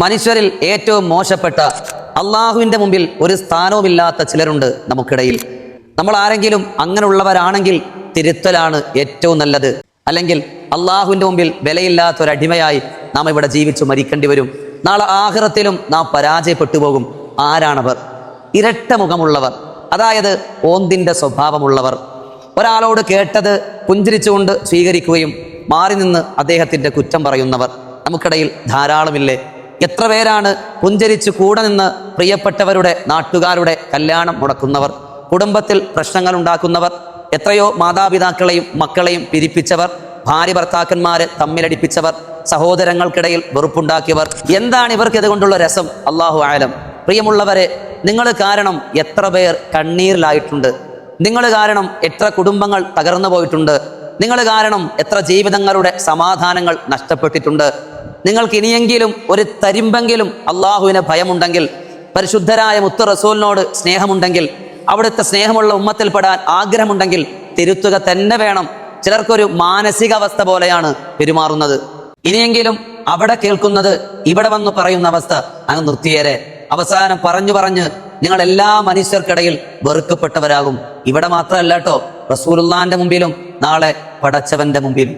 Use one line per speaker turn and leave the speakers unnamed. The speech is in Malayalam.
മനുഷ്യരിൽ ഏറ്റവും മോശപ്പെട്ട, അള്ളാഹുവിൻ്റെ മുമ്പിൽ ഒരു സ്ഥാനവുമില്ലാത്ത ചിലരുണ്ട് നമുക്കിടയിൽ. നമ്മൾ ആരെങ്കിലും അങ്ങനെയുള്ളവരാണെങ്കിൽ തിരുത്തലാണ് ഏറ്റവും നല്ലത്. അല്ലെങ്കിൽ അള്ളാഹുവിൻ്റെ മുമ്പിൽ വിലയില്ലാത്ത ഒരു അടിമയായി നാം ഇവിടെ ജീവിച്ചു മരിക്കേണ്ടി വരും. നാളെ ആഖിറത്തിലും നാം പരാജയപ്പെട്ടു പോകും. ആരാണവർ? ഇരട്ട മുഖമുള്ളവർ, അതായത് ഓന്തിൻ്റെ സ്വഭാവമുള്ളവർ. ഒരാളോട് കേട്ടത് പുഞ്ചിരിച്ചുകൊണ്ട് സ്വീകരിക്കുകയും മാറി നിന്ന് അദ്ദേഹത്തിൻ്റെ കുറ്റം പറയുന്നവർ നമുക്കിടയിൽ ധാരാളമില്ലേ? എത്ര പേരാണ് പുഞ്ചരിച്ചു കൂടെ നിന്ന് പ്രിയപ്പെട്ടവരുടെ, നാട്ടുകാരുടെ കല്യാണം മുടക്കുന്നവർ, കുടുംബത്തിൽ പ്രശ്നങ്ങൾ ഉണ്ടാക്കുന്നവർ, എത്രയോ മാതാപിതാക്കളെയും മക്കളെയും പിരിപ്പിച്ചവർ, ഭാര്യ ഭർത്താക്കന്മാരെ തമ്മിലടിപ്പിച്ചവർ, സഹോദരങ്ങൾക്കിടയിൽ വെറുപ്പുണ്ടാക്കിയവർ. എന്താണ് ഇവർക്ക് ഇതുകൊണ്ടുള്ള രസം? അള്ളാഹു ആലം. പ്രിയമുള്ളവരെ, നിങ്ങൾ കാരണം എത്ര പേർ കണ്ണീരിലായിട്ടുണ്ട്. നിങ്ങൾ കാരണം എത്ര കുടുംബങ്ങൾ തകർന്നു പോയിട്ടുണ്ട്. നിങ്ങൾ കാരണം എത്ര ജീവിതങ്ങളുടെ സമാധാനങ്ങൾ നഷ്ടപ്പെട്ടിട്ടുണ്ട്. നിങ്ങൾക്ക് ഇനിയെങ്കിലും ഒരു തരിമ്പെങ്കിലും അള്ളാഹുവിന് ഭയമുണ്ടെങ്കിൽ, പരിശുദ്ധരായ മുത്ത് റസൂലിനോട് സ്നേഹമുണ്ടെങ്കിൽ, അവിടുത്തെ സ്നേഹമുള്ള ഉമ്മത്തിൽപ്പെടാൻ ആഗ്രഹമുണ്ടെങ്കിൽ തിരുത്തുക തന്നെ വേണം. ചിലർക്കൊരു മാനസികാവസ്ഥ പോലെയാണ് പെരുമാറുന്നത്. ഇനിയെങ്കിലും അവിടെ കേൾക്കുന്നത് ഇവിടെ വന്ന് പറയുന്ന അവസ്ഥ അങ്ങ് നിർത്തിയേരെ. അവസാനം പറഞ്ഞു പറഞ്ഞ് നിങ്ങൾ എല്ലാ മനുഷ്യർക്കിടയിൽ വെറുക്കപ്പെട്ടവരാകും. ഇവിടെ മാത്രമല്ല കേട്ടോ, റസൂലുള്ളാന്റെ മുമ്പിലും നാളെ പടച്ചവന്റെ മുമ്പിലും.